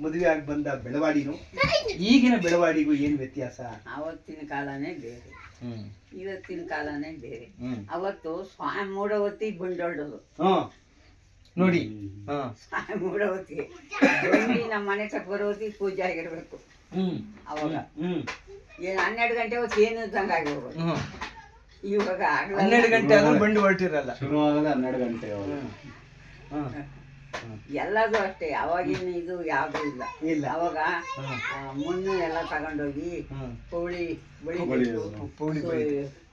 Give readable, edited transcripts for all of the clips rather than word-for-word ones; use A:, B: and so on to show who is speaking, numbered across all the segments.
A: ಮದುವೆ ಆಗಿ ಬಂದ ಬೆಳವಾಡಿನೂ ಈಗಿನ ಬೆಳವಾಡಿಗೂ ಏನು ವ್ಯತ್ಯಾಸ?
B: ಆವತ್ತಿನ ಕಾಲನೇ ಬೇರೆ, ಇವತ್ತಿನ ಕಾಲನೇ ಬೇರೆ. ಅವತ್ತು ಸ್ವಾಮಿ ಮೂಡವತ್ತಿ ಬಂಡೋಳದು
A: ನೋಡಿ,
B: ಸ್ವಾಮಿ ಮೂಡವತ್ತಿಗೆ ನಮ್ಮ ಮನೆ ತಕ್ಕ ಬರೋತಿ ಪೂಜೆ ಆಗಿರ್ಬೇಕು. ಅವಾಗ ಏನು 12 ಗಂಟೆ ಹೊತ್ತು ಏನು ಇದ್ದಂಗೆ ಆಗಿ ಹೋಗೋದು. ಇವಾಗ
A: 12 ಗಂಟೆ ಆದ್ರೂ ಬಂದು ಹೊರಟಿರಲ್ಲ,
C: ಶುರುವಾಗದ 12 ಗಂಟೆ.
B: ಎಲ್ಲದೂ ಅಷ್ಟೇ. ಅವಾಗಿನ ಇದು ಯಾವ್ದು ಇಲ್ಲ. ಅವಾಗ ಮಣ್ಣು ಎಲ್ಲ ತಗೊಂಡೋಗಿ ಪೌಳಿ ಬಳಿಬೇಕು,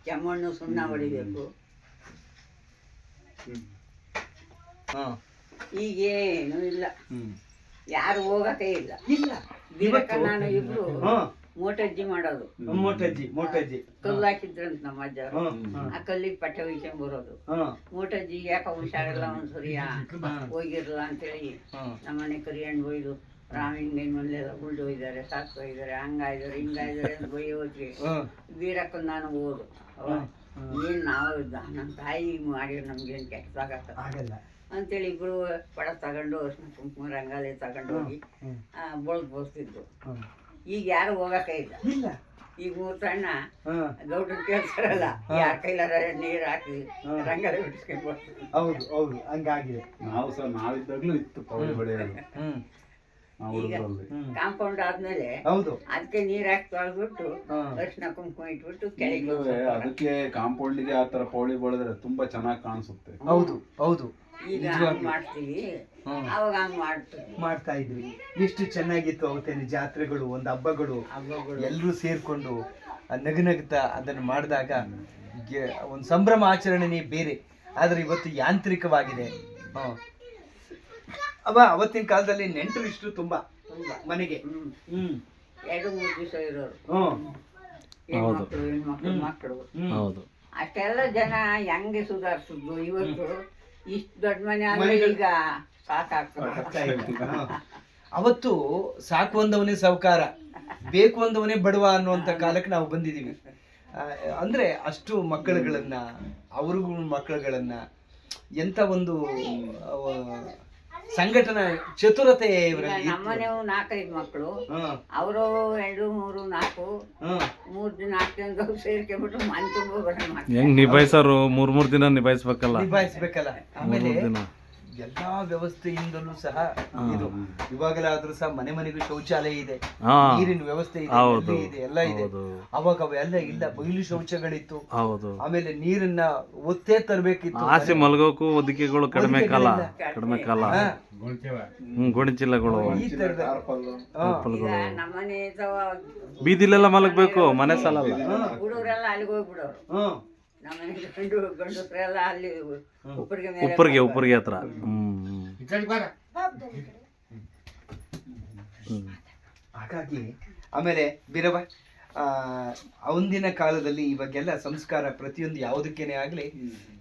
B: ಕೆಮ್ಮಣ್ಣು ಸುಣ್ಣ ಹೊಡಿಬೇಕು. ಈಗೇನು ಇಲ್ಲ, ಯಾರು ಹೋಗಕ್ಕೆ ಇಲ್ಲ. ನಾನು ಇಬ್ರು ಮೋಟಜ್ಜಿ ಮಾಡೋದು.
A: ಮೋಟಜ್ಜಿ
B: ಕಲ್ಲು ಹಾಕಿದ್ರಂತ ನಮ್ಮ ಅಜ್ಜ, ಆ ಕಲ್ಲಿಗೆ ಪಟ್ಟೆ ಹೊಯ್ಕೊಂಡ್ ಬರೋದು. ಮೋಟಜ್ಜಿ ಯಾಕ ಹುಷಾರಿಲ್ಲ, ಒಂದ್ಸರಿ ಹೋಗಿರಲ್ಲ ಅಂತೇಳಿ ನಮ್ಮನೆ ಕರಿ ಹಣ್ಣು ಒಯ್ದು ರಾಮಿಂಗ್ ಮನೆಯೆಲ್ಲ ಉಳ್ದು ಹೋಗಿದ್ದಾರೆ, ಸಾಕು ಹೋಗಿದ್ದಾರೆ, ಹಂಗಾಯ್ದಾರೆ ಹಿಂಗಾಯ್ದಾರೆ ಅಂತ ಬೈಯೋ ಹೊತ್ತಿಗೆ ವೀರಕ್ಕನ್ ನಾನು ಓದು. ಏನ್ ನಾವು ನಮ್ಮ ತಾಯಿ ಮಾಡಿ ನಮ್ಗೇನು ಕೆಟ್ಟದಾಗಲ್ಲ ಅಂತೇಳಿ ಇಬ್ರು ಪಡ ತಗೊಂಡು ಅರ್ಶಿನ ಕುಂಕುಮ ರಂಗಾಲಿ ತಗೊಂಡೋಗಿ ಬಳದ್ ಬೋಸ್ತಿದ್ರು. ಈಗ ಯಾರು ಹೋಗಕ್ಕೆ ಇಲ್ಲ. ಈಗ 3 ಸಣ್ಣ ಗೌಡ್ರು ಕೇಳ್ತಾರಲ್ಲ, ಯಾರ ಕೈಲಾರ ನೀರು ಹಾಕಿ ರಂಗಾಲಿ ಬಿಡಿಸ್ಕೊಂಡು ಬರ್ತೀವಿ.
A: ಹೌದು ಹಂಗಾಗಿದೆ.
C: ನಾವಿದ್ದಾಗ್ಲೂ ಇತ್ತು ಪೌಳಿ ಬಳಿಯೋದು.
B: ಈಗ ಕಾಂಪೌಂಡ್ ಆದ್ಮೇಲೆ ಅದಕ್ಕೆ ನೀರ್ ಹಾಕಿ ತೊಳೆದ್ಬಿಟ್ಟು ಅರ್ಶಿನ ಕುಂಕುಮ ಇಟ್ಬಿಟ್ಟು ಕೆಳಗೆ
C: ಅದಕ್ಕೆ ಕಾಂಪೌಂಡ್ಗೆ ಆತರ ಪೌಳಿ ಬಳಿದ್ರೆ ತುಂಬಾ ಚೆನ್ನಾಗಿ ಕಾಣಿಸುತ್ತೆ.
A: ಹೌದು
B: ಈಗ ಮಾಡ್ತೀವಿ, ಅವಾಗ ಹಂಗ್
A: ಮಾಡ್ತಾ ಇದ್ವಿ. ಎಷ್ಟು ಚೆನ್ನಾಗಿತ್ತು ಅವತ್ತೇನು ಜಾತ್ರೆಗಳು, ಒಂದು ಹಬ್ಬಗಳು, ಎಲ್ಲರೂ ಸೇರ್ಕೊಂಡು ನಗುನಗ್ತಾ ಅದನ್ನು ಮಾಡಿದಾಗ ಒಂದು ಸಂಭ್ರಮ ಆಚರಣೆನೇ ಬೇರೆ. ಆದ್ರೆ ಇವತ್ತು ಯಾಂತ್ರಿಕವಾಗಿದೆ. ಅವತ್ತಿನ ಕಾಲದಲ್ಲಿ ನೆಂಟರು ಇಷ್ಟು ತುಂಬಾ ಮನೆಗೆ
B: 2-3 ದಿವಸ ಇರೋರು, ಮಕ್ಕಳು. ಅಷ್ಟೆಲ್ಲ ಜನ ಹೆಂಗೆ ಸುಧಾರಿಸಿದ್ರು. ಇವತ್ತು ಇಷ್ಟು ದೊಡ್ಡ ಮನೆ ಆದ್ರೆ ಈಗ ಸಾಕಾಗ್ತದೆ.
A: ಅವತ್ತು ಸಾಕು ಅಂದವನೇ ಸಾವುಕಾರ, ಬೇಕು ಅಂದವನೇ ಬಡವ ಅನ್ನುವಂಥ ಕಾಲಕ್ಕೆ ನಾವು ಬಂದಿದ್ದೀವಿ. ಅಂದ್ರೆ ಅಷ್ಟು ಮಕ್ಕಳುಗಳನ್ನ, ಅವ್ರಿಗೂ ಮಕ್ಕಳುಗಳನ್ನ, ಎಂತ ಒಂದು ಸಂಘಟನಾ ಚತುರತೆ ಇವರಲ್ಲಿ.
B: ನಮ್ಮನೆವು 4-5 ಮಕ್ಕಳು, ಅವರು 2, 3, 4, 3 4 ಜನ ಸೇರ್ಕೊಂಡ್ಬಿಟ್ಟು ಮನೆ ತುಂಬ
D: ಹೆಂಗ್ ನಿಭಾಯಿಸೋರು 3 ದಿನ ನಿಭಾಯಿಸ್ಬೇಕಲ್ಲ.
A: ಆಮೇಲೆ ಎಲ್ಲಾ ವ್ಯವಸ್ಥೆಯಿಂದಲೂ ಸಹ ಇದು ಇವಾಗಲಾದ್ರೂ ಸಹ ಮನೆಗೂ ಶೌಚಾಲಯ ಇದೆ, ನೀರಿನ ವ್ಯವಸ್ಥೆ ಇದೆ, ಎಲ್ಲ ಇದೆ. ಅವಾಗ ಅವೆಲ್ಲ ಇಲ್ಲ, ಬಯಲು ಶೌಚಗಳಿತ್ತು. ಆಮೇಲೆ ನೀರನ್ನ ಒತ್ತೇ ತರಬೇಕಿತ್ತು.
D: ಆಸೆ ಮಲಗೋಕು ಒದಿಕೆಗಳು ಕಡಿಮೆ ಕಾಲ ಗೋಣಿಚೀಲಗಳು, ಬೀದಿಲೆಲ್ಲ ಮಲಗಬೇಕು, ಮನೆ ಸಾಲಲ್ಲ.
B: ಹುಡುಗರೆಲ್ಲ ಅಲ್ಲಿಗೆ ಹೋಗ್ಬಿಡೋರು. ಗಂಡಸ್ರೆಲ್ಲ ಅಲ್ಲಿ
D: ಉಪ್ಪರಿಗೆ ಹತ್ರ.
A: ಹಾಗಾಗಿ ಆಮೇಲೆ ಬೀರವ್ವ, ಅವತ್ತಿನ ಕಾಲದಲ್ಲಿ ಇವಾಗೆಲ್ಲ ಸಂಸ್ಕಾರ ಪ್ರತಿಯೊಂದು ಯಾವುದಕ್ಕೇನೆ ಆಗ್ಲಿ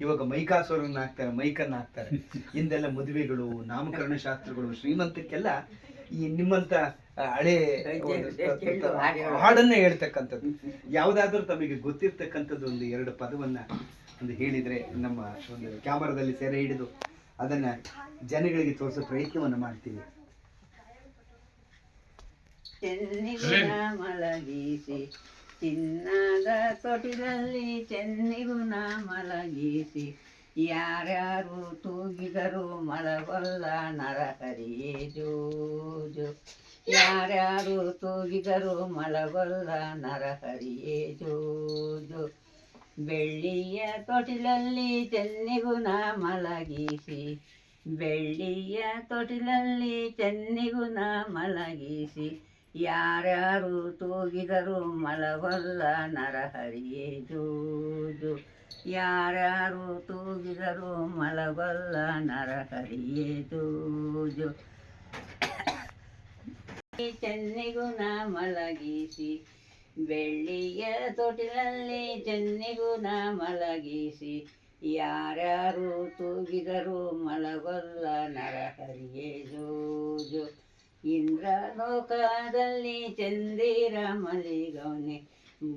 A: ಇವಾಗ ಮೈಕಾಸೋರನ್ನ ಹಾಕ್ತಾರೆ, ಮೈಕನ್ನ ಹಾಕ್ತಾರೆ. ಹಿಂದೆಲ್ಲ ಮದುವೆಗಳು, ನಾಮಕರಣ ಶಾಸ್ತ್ರಗಳು, ಶ್ರೀಮಂತಕ್ಕೆಲ್ಲ ಈ ನಿಮ್ಮಂತ ಹಳೆ ಹಾಡನ್ನೇ ಹೇಳ್ತಕ್ಕಂಥದ್ದು. ಯಾವ್ದಾದ್ರೂ ತಮಗೆ ಗೊತ್ತಿರ್ತಕ್ಕಂಥದ್ದು 1-2 ಪದವನ್ನ ಹೇಳಿದ್ರೆ ನಮ್ಮ ಒಂದು ಕ್ಯಾಮರಾದಲ್ಲಿ ಸೆರೆ ಹಿಡಿದು ಅದನ್ನ ಜನಗಳಿಗೆ ತೋರಿಸೋ ಪ್ರಯತ್ನವನ್ನು ಮಾಡ್ತೀವಿ.
B: ಮಲಗಿಸಿ ಚಿನ್ನದ ತೊಟಿಲಲ್ಲಿ ಚೆನ್ನಿಗುಣ ಮಲಗಿಸಿ, ಯಾರ್ಯಾರು ತೂಗಿದರು ಮಲಗೊಲ್ಲ ನರಹರಿಯೇ ಜೋಜು. ಯಾರ್ಯಾರು ತೂಗಿದರು ಮಲಗೊಲ್ಲ ನರಹರಿಯೇ ಜೋಜು. ಬೆಳ್ಳಿಯ ತೊಟಿಲಲ್ಲಿ ಚೆನ್ನಿಗುಣ ಮಲಗಿಸಿ, ಬೆಳ್ಳಿಯ ತೊಟಿಲಲ್ಲಿ ಚೆನ್ನಿಗುಣ ಮಲಗಿಸಿ, ಯಾರ್ಯಾರು ತೂಗಿದರು ಮಲಗೊಲ್ಲ ನರಹರಿಯೇ ಜೋಜು. ಯಾರ್ಯಾರು ತೂಗಿದರು ಮಲಗೊಲ್ಲ ನರಹರಿಯೇ ಜೋಜು. ಚೆನ್ನಿಗುಣ ಮಲಗಿಸಿ, ಬೆಳ್ಳಿಯ ತೊಟಿಲಲ್ಲಿ ಚೆನ್ನಿಗುಣ ಮಲಗಿಸಿ, ಯಾರ್ಯಾರು ತೂಗಿದರು ಮಲಗೊಲ್ಲ ನರಹರಿಯೇ ಜೋಜು. ಇಂದ್ರಲೋಕದಲ್ಲಿ ಚಂದಿರ ಮಲಿಗವನೆ,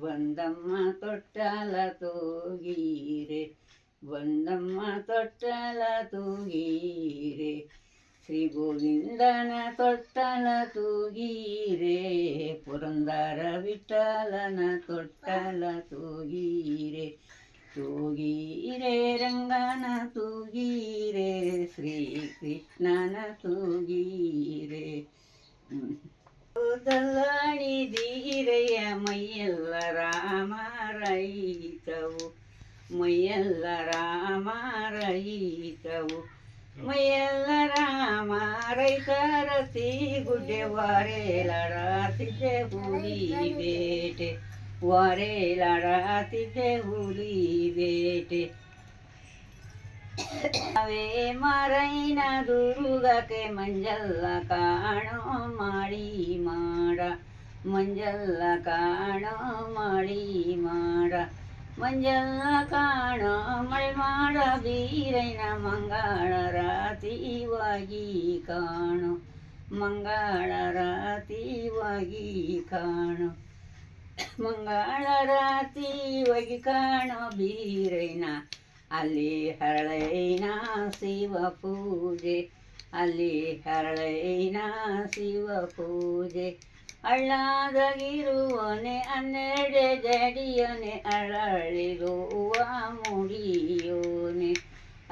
B: ಬಂದಮ್ಮ ತೊಟ್ಟಲ ತೂಗೀರೆ, ಬಂದಮ್ಮ ತೊಟ್ಟಲ ತೂಗೀರೆ. ಶ್ರೀ ಗೋವಿಂದನ ತೊಟ್ಟಲ ತೂಗೀರೆ ಪುರಂದರ ವಿಠಲನ ತೊಟ್ಟಲ ತೂಗೀರೆ ತೂಗೀರೆ ರಂಗನ ತೂಗೀರೆ ಶ್ರೀ ಕೃಷ್ಣನ ತೂಗೀರೆ ದಲ್ಲಾಣಿದೀರೆಯ ಮೈಯೆಲ್ಲ ರಾಮರಹಿತವು ಮೈಯೆಲ್ಲ ರಾಮರಹಿತವು ಮೈಯೆಲ್ಲ ರಾಮ ರೈತರತಿ ಗುಡ್ಡೆ ವಾರೇಲಾಡಾತಿದ್ದೆ ಹುಲಿ ಬೇಟೆ ವಾರೇಲಾಡಾತಿದ್ದೆ ಹುಲಿ ಬೇಟೆ ಅವೇ ಮರೈನ ದುರ್ಗಕ್ಕೆ ಮಂಜಲ್ಲ ಕಾಣೋ ಮಾಡಿ ಮಾಡ ಮಂಜಲ್ಲ ಕಾಣೋ ಮಾಡಿ ಮಾಡ ಮಂಜಲ್ಲ ಕಾಣೋ ಮಳೆ ಮಾಡ ಬೀರೈನ ಮಂಗಳ ರಾತಿವಾಗಿ ಕಾಣೋ ಮಂಗಳ ರಾತಿವಾಗಿ ಕಾಣೋ ಮಂಗಳ ರಾತಿವಾಗಿ ಕಾಣೋ ಬೀರೈನ ಅಲ್ಲಿ ಹರಳೈನ ಶಿವ ಪೂಜೆ ಅಲ್ಲಿ ಹರಳೈನ ಶಿವ ಪೂಜೆ ಅಳ್ಳಾದಗಿರುವನೆ 12 ಜಡಿಯನೆ ಅರಳಿರುವ ಮುಡಿಯೋನೆ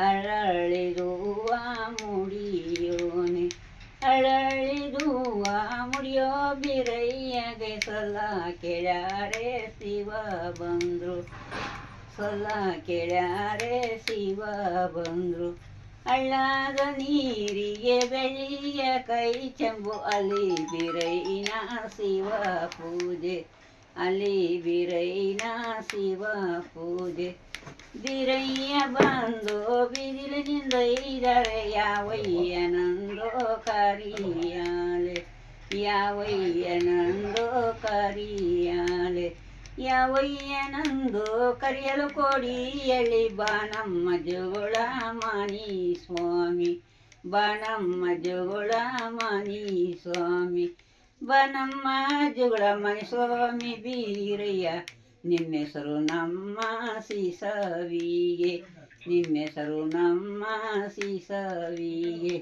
B: ಅರಳಿರುವ ಮುಡಿಯೋನೆ ಅರಳಿರುವ ಮುಡಿಯೋ ಬಿರಯ್ಯಗೆ ಸಲ ಕೆಳಾರೆ ಶಿವ ಬಂದ್ರು ಸೊಲ್ಲ ಕೆಳಾರೆ ಶಿವ ಬಂದ್ರು ಹಳ್ಳದ ನೀರಿಗೆ ಬೆಳ್ಳಿಯ ಕೈ ಚೆಂಬು ಅಲ್ಲಿ ಬಿರೈನ ಶಿವ ಪೂಜೆ ಅಲ್ಲಿ ಬಿರೈನ ಶಿವ ಪೂಜೆ ಬಿರಯ್ಯ ಬಂದು ಬಿದಿಲಿನಿಂದ ಇದರೆ ಯಾವಯ್ಯನಂದೋ ಕರಿಯಾಲೆ ಯಾವಯ್ಯನಂದೋ ಕರಿಯಾಲೆ ಯಾವಯ್ಯನಂದು ಕರೆಯಲು ಕೊಡಿಯಲಿ ಬಾನಮ್ಮ ಜೋಳ ಮಾನಿ ಸ್ವಾಮಿ ಬಾನಮ್ಮ ಜೋಳ ಮಾನಿ ಸ್ವಾಮಿ ಬಾನಮ್ಮ ಜೋಳ ಮನಿ ಸ್ವಾಮಿ ಬೀರಯ್ಯ ನಿಮ್ಮೆಸರು ನಮ್ಮ ಸಿಸವಿಗೆ ನಿಮ್ಮೆಸರು ನಮ್ಮ ಸಿಸವಿಗೆ